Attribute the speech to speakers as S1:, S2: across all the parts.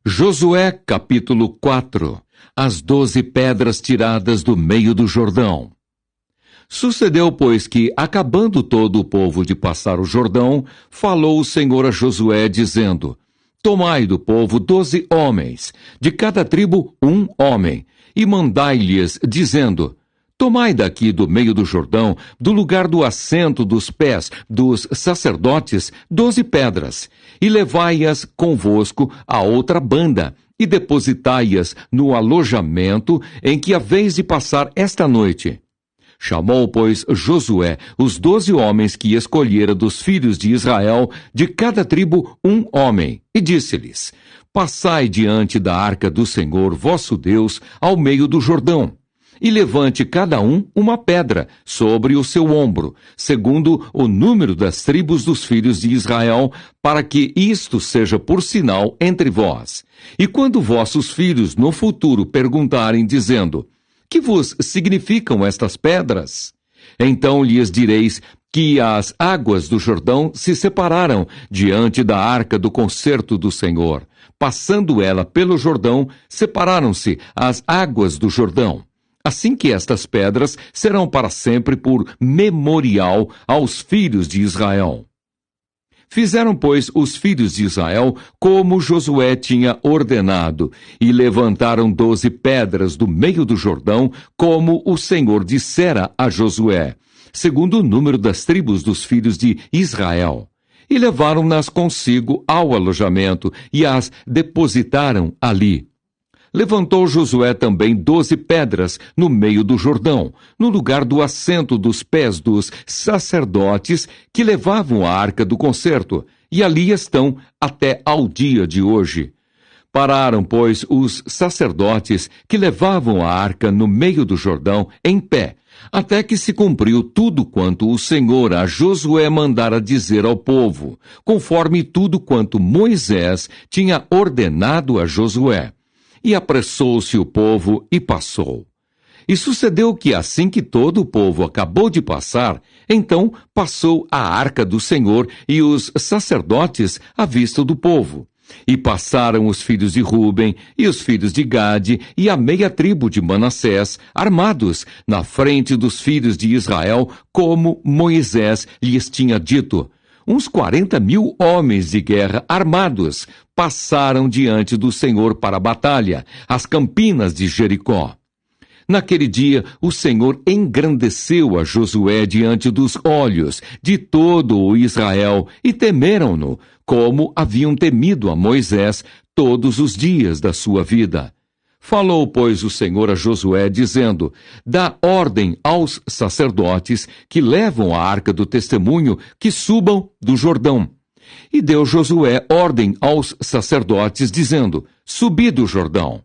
S1: Josué capítulo 4. As 12 pedras tiradas do meio do Jordão. Sucedeu, pois, que, acabando todo o povo de passar o Jordão, falou o Senhor a Josué, dizendo: Tomai do povo 12 homens, de cada tribo um homem, e mandai-lhes, dizendo: Tomai daqui do meio do Jordão, do lugar do assento dos pés dos sacerdotes, 12 pedras, e levai-as convosco à outra banda, e depositai-as no alojamento em que haveis de passar esta noite. Chamou, pois, Josué os 12 homens que escolhera dos filhos de Israel, de cada tribo um homem, e disse-lhes: Passai diante da arca do Senhor vosso Deus ao meio do Jordão. E levante cada um uma pedra sobre o seu ombro, segundo o número das tribos dos filhos de Israel, para que isto seja por sinal entre vós. E quando vossos filhos no futuro perguntarem, dizendo: Que vos significam estas pedras? Então lhes direis que as águas do Jordão se separaram diante da arca do concerto do Senhor. Passando ela pelo Jordão, separaram-se as águas do Jordão. Assim que estas pedras serão para sempre por memorial aos filhos de Israel. Fizeram, pois, os filhos de Israel como Josué tinha ordenado, e levantaram 12 pedras do meio do Jordão, como o Senhor dissera a Josué, segundo o número das tribos dos filhos de Israel. E levaram-nas consigo ao alojamento, e as depositaram ali. Levantou Josué também 12 pedras no meio do Jordão, no lugar do assento dos pés dos sacerdotes que levavam a arca do concerto, e ali estão até ao dia de hoje. Pararam, pois, os sacerdotes que levavam a arca no meio do Jordão em pé, até que se cumpriu tudo quanto o Senhor a Josué mandara dizer ao povo, conforme tudo quanto Moisés tinha ordenado a Josué. E apressou-se o povo e passou. E sucedeu que, assim que todo o povo acabou de passar, então passou a arca do Senhor e os sacerdotes à vista do povo. E passaram os filhos de Ruben e os filhos de Gade e a meia tribo de Manassés, armados, na frente dos filhos de Israel, como Moisés lhes tinha dito. Uns 40.000 homens de guerra armados passaram diante do Senhor para a batalha, as campinas de Jericó. Naquele dia, o Senhor engrandeceu a Josué diante dos olhos de todo o Israel, e temeram-no, como haviam temido a Moisés todos os dias da sua vida. Falou, pois, o Senhor a Josué, dizendo: Dá ordem aos sacerdotes que levam a arca do testemunho que subam do Jordão. E deu Josué ordem aos sacerdotes, dizendo: Subi do Jordão.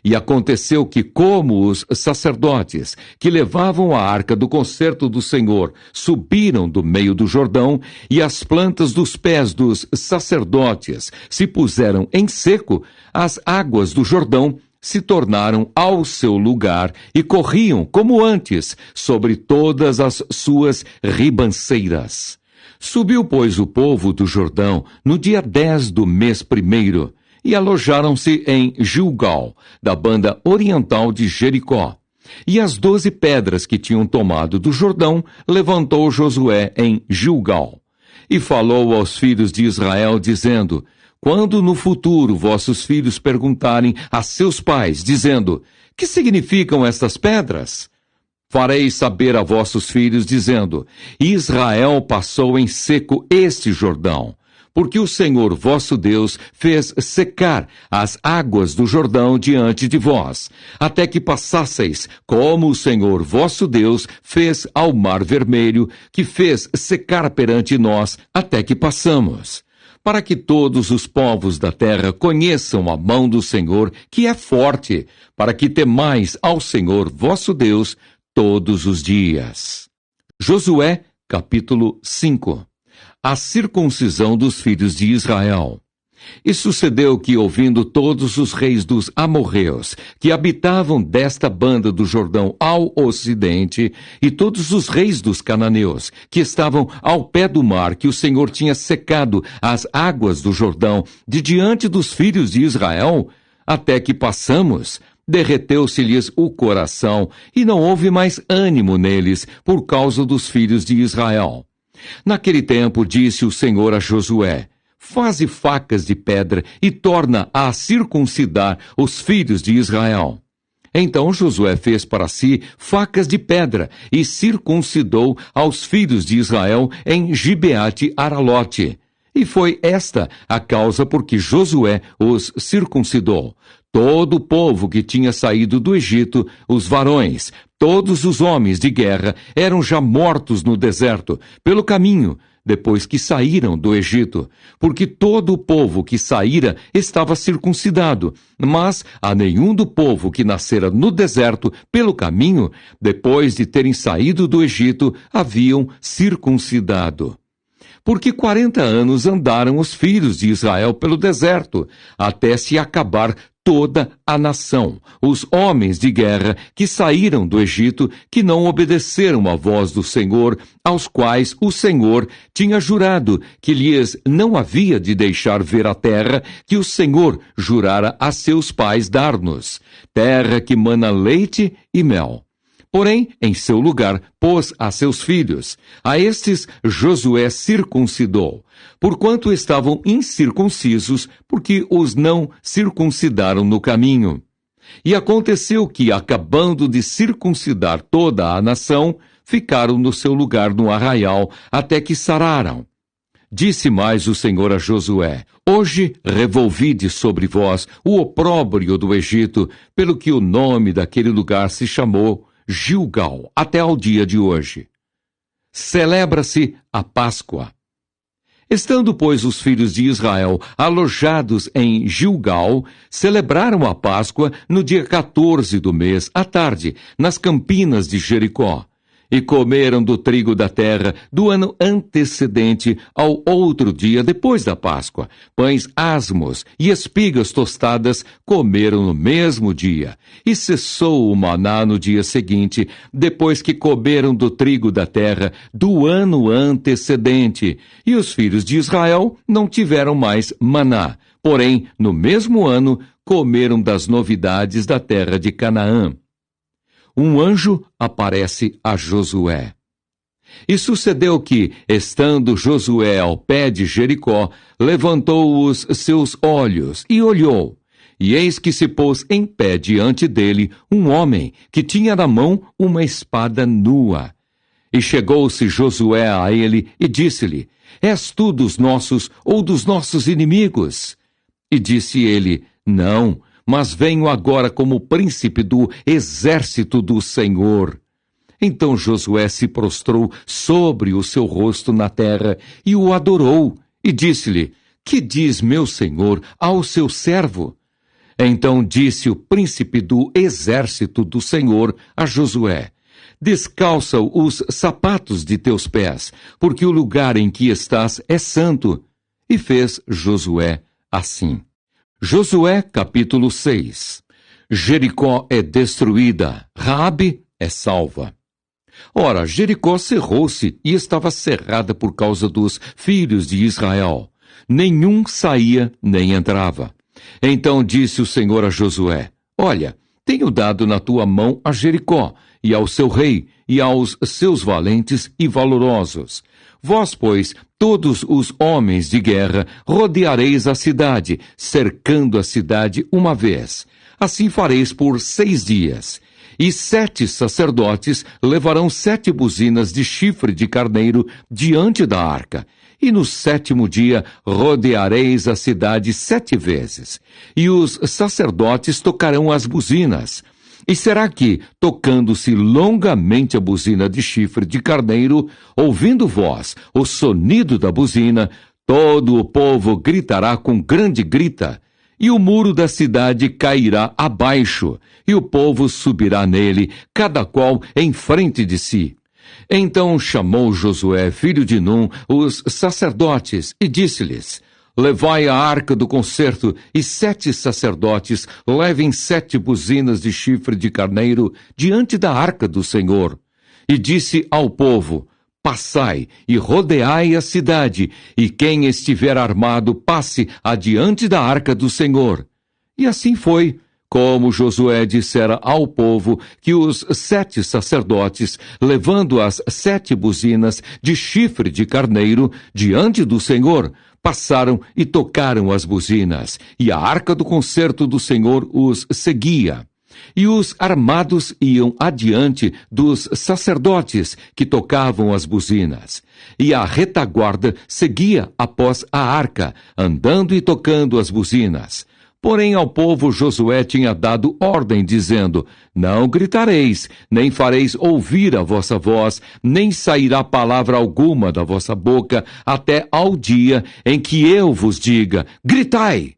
S1: E aconteceu que, como os sacerdotes que levavam a arca do concerto do Senhor subiram do meio do Jordão, e as plantas dos pés dos sacerdotes se puseram em seco, as águas do Jordão se tornaram ao seu lugar e corriam, como antes, sobre todas as suas ribanceiras. Subiu, pois, o povo do Jordão no dia 10 do mês primeiro, e alojaram-se em Gilgal, da banda oriental de Jericó. E as 12 pedras que tinham tomado do Jordão levantou Josué em Gilgal. E falou aos filhos de Israel, dizendo: Quando no futuro vossos filhos perguntarem a seus pais, dizendo: Que significam estas pedras? Farei saber a vossos filhos, dizendo: Israel passou em seco este Jordão, porque o Senhor vosso Deus fez secar as águas do Jordão diante de vós, até que passasseis, como o Senhor vosso Deus fez ao Mar Vermelho, que fez secar perante nós, até que passamos. Para que todos os povos da terra conheçam a mão do Senhor, que é forte, para que temais ao Senhor vosso Deus todos os dias. Josué, capítulo 5. A circuncisão dos filhos de Israel. E sucedeu que, ouvindo todos os reis dos amorreus, que habitavam desta banda do Jordão ao ocidente, e todos os reis dos cananeus, que estavam ao pé do mar, que o Senhor tinha secado as águas do Jordão de diante dos filhos de Israel, até que passamos, derreteu-se-lhes o coração, e não houve mais ânimo neles, por causa dos filhos de Israel. Naquele tempo disse o Senhor a Josué: faze facas de pedra e torna a circuncidar os filhos de Israel. Então Josué fez para si facas de pedra e circuncidou aos filhos de Israel em Gibeate Aralote. E foi esta a causa por que Josué os circuncidou. Todo o povo que tinha saído do Egito, os varões, todos os homens de guerra, eram já mortos no deserto, pelo caminho, depois que saíram do Egito, porque todo o povo que saíra estava circuncidado, mas a nenhum do povo que nascera no deserto, pelo caminho, depois de terem saído do Egito, haviam circuncidado. Porque 40 anos andaram os filhos de Israel pelo deserto, até se acabar toda a nação, os homens de guerra que saíram do Egito, que não obedeceram à voz do Senhor, aos quais o Senhor tinha jurado que lhes não havia de deixar ver a terra que o Senhor jurara a seus pais dar-nos, terra que mana leite e mel. Porém, em seu lugar, pôs a seus filhos. A estes Josué circuncidou, porquanto estavam incircuncisos, porque os não circuncidaram no caminho. E aconteceu que, acabando de circuncidar toda a nação, ficaram no seu lugar no arraial, até que sararam. Disse mais o Senhor a Josué: hoje revolvide sobre vós o opróbrio do Egito, pelo que o nome daquele lugar se chamou Gilgal, até ao dia de hoje. Celebra-se a Páscoa. Estando, pois, os filhos de Israel alojados em Gilgal, celebraram a Páscoa no dia 14 do mês, à tarde, nas campinas de Jericó. E comeram do trigo da terra do ano antecedente ao outro dia depois da Páscoa. Pães asmos e espigas tostadas comeram no mesmo dia. E cessou o maná no dia seguinte, depois que comeram do trigo da terra do ano antecedente. E os filhos de Israel não tiveram mais maná. Porém, no mesmo ano, comeram das novidades da terra de Canaã. Um anjo aparece a Josué. E sucedeu que, estando Josué ao pé de Jericó, levantou os seus olhos e olhou. E eis que se pôs em pé diante dele um homem que tinha na mão uma espada nua. E chegou-se Josué a ele e disse-lhe: és tu dos nossos ou dos nossos inimigos? E disse ele: não, mas venho agora como príncipe do exército do Senhor. Então Josué se prostrou sobre o seu rosto na terra e o adorou, e disse-lhe: que diz meu senhor ao seu servo? Então disse o príncipe do exército do Senhor a Josué: descalça os sapatos de teus pés, porque o lugar em que estás é santo. E fez Josué assim. Josué, capítulo 6. Jericó é destruída, Raabe é salva. Ora, Jericó cerrou-se e estava cerrada por causa dos filhos de Israel. Nenhum saía nem entrava. Então disse o Senhor a Josué: olha, tenho dado na tua mão a Jericó, e ao seu rei, e aos seus valentes e valorosos. Vós, pois, todos os homens de guerra, rodeareis a cidade, cercando a cidade uma vez. Assim fareis por 6 dias. E 7 sacerdotes levarão 7 buzinas de chifre de carneiro diante da arca. E no 7º dia rodeareis a cidade 7 vezes. E os sacerdotes tocarão as buzinas. E será que, tocando-se longamente a buzina de chifre de carneiro, ouvindo vós o sonido da buzina, todo o povo gritará com grande grita, e o muro da cidade cairá abaixo, e o povo subirá nele, cada qual em frente de si. Então chamou Josué, filho de Num, os sacerdotes, e disse-lhes: levai a arca do concerto, e 7 sacerdotes levem 7 buzinas de chifre de carneiro diante da arca do Senhor. E disse ao povo: passai e rodeai a cidade, e quem estiver armado passe adiante da arca do Senhor. E assim foi, como Josué dissera ao povo, que os 7 sacerdotes, levando as 7 buzinas de chifre de carneiro diante do Senhor, passaram e tocaram as buzinas, e a arca do concerto do Senhor os seguia. E os armados iam adiante dos sacerdotes que tocavam as buzinas. E a retaguarda seguia após a arca, andando e tocando as buzinas. Porém ao povo Josué tinha dado ordem, dizendo: não gritareis, nem fareis ouvir a vossa voz, nem sairá palavra alguma da vossa boca, até ao dia em que eu vos diga: gritai!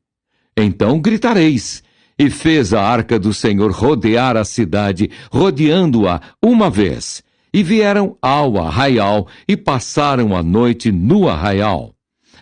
S1: Então gritareis. E fez a arca do Senhor rodear a cidade, rodeando-a uma vez. E vieram ao arraial, e passaram a noite no arraial.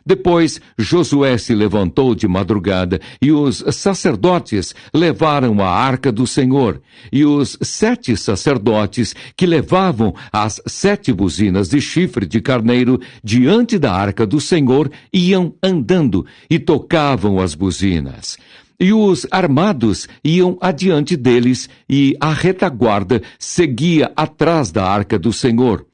S1: Depois Josué se levantou de madrugada, e os sacerdotes levaram a arca do Senhor, e os 7 sacerdotes que levavam as 7 buzinas de chifre de carneiro diante da arca do Senhor iam andando e tocavam as buzinas. E os armados iam adiante deles, e a retaguarda seguia atrás da arca do Senhor.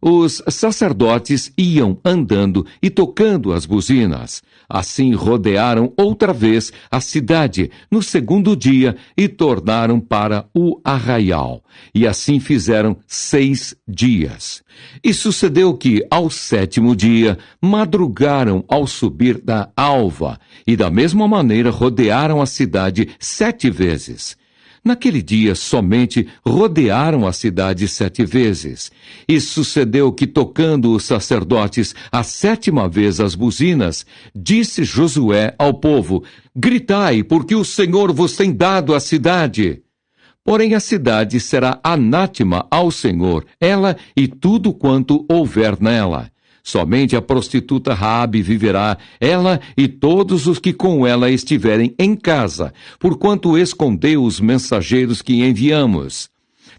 S1: Os sacerdotes iam andando e tocando as buzinas. Assim rodearam outra vez a cidade no segundo dia e tornaram para o arraial. E assim fizeram 6 dias. E sucedeu que, ao 7º dia, madrugaram ao subir da alva, e da mesma maneira rodearam a cidade 7 vezes. Naquele dia somente rodearam a cidade 7 vezes. E sucedeu que, tocando os sacerdotes a 7ª vez as buzinas, disse Josué ao povo: gritai, porque o Senhor vos tem dado a cidade. Porém a cidade será anátema ao Senhor, ela e tudo quanto houver nela. Somente a prostituta Raabe viverá, ela e todos os que com ela estiverem em casa, porquanto escondeu os mensageiros que enviamos.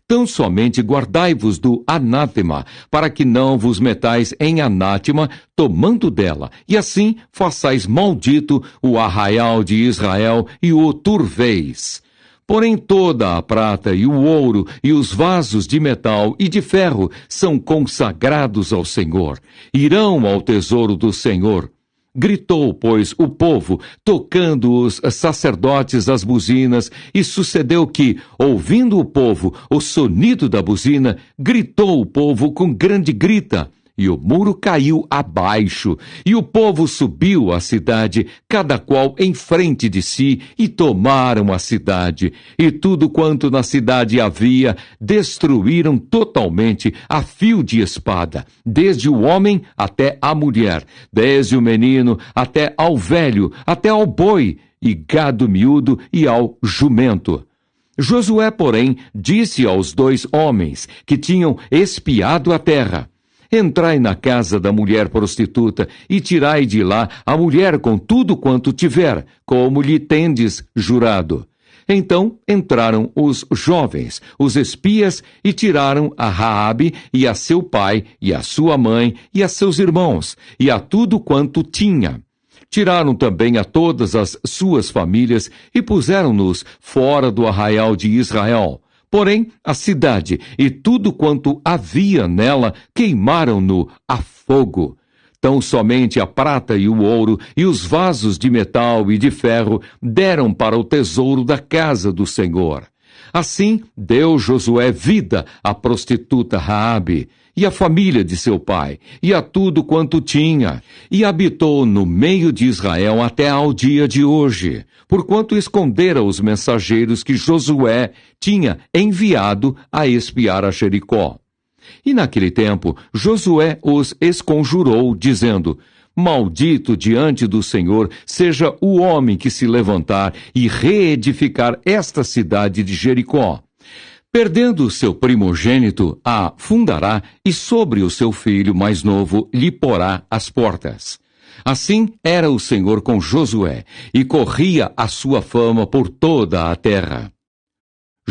S1: Tão somente guardai-vos do anátema, para que não vos metais em anátema, tomando dela, e assim façais maldito o arraial de Israel e o turveis. Porém toda a prata e o ouro e os vasos de metal e de ferro são consagrados ao Senhor, irão ao tesouro do Senhor. Gritou, pois, o povo, tocando os sacerdotes as buzinas, e sucedeu que, ouvindo o povo o sonido da buzina, gritou o povo com grande grita. E o muro caiu abaixo, e o povo subiu à cidade, cada qual em frente de si, e tomaram a cidade. E tudo quanto na cidade havia, destruíram totalmente a fio de espada, desde o homem até a mulher, desde o menino até ao velho, até ao boi, e gado miúdo e ao jumento. Josué, porém, disse aos 2 homens que tinham espiado a terra: entrai na casa da mulher prostituta e tirai de lá a mulher com tudo quanto tiver, como lhe tendes jurado. Então entraram os jovens, os espias, e tiraram a Raabe e a seu pai, e a sua mãe, e a seus irmãos, e a tudo quanto tinha. Tiraram também a todas as suas famílias e puseram-nos fora do arraial de Israel. Porém, a cidade e tudo quanto havia nela queimaram-no a fogo. Tão somente a prata e o ouro e os vasos de metal e de ferro deram para o tesouro da casa do Senhor. Assim deu Josué vida à prostituta Raabe e à família de seu pai, e a tudo quanto tinha, e habitou no meio de Israel até ao dia de hoje, porquanto escondera os mensageiros que Josué tinha enviado a espiar a Jericó. E naquele tempo Josué os esconjurou, dizendo: maldito diante do Senhor seja o homem que se levantar e reedificar esta cidade de Jericó. Perdendo seu primogênito, a fundará, e sobre o seu filho mais novo lhe porá as portas. Assim era o Senhor com Josué, e corria a sua fama por toda a terra.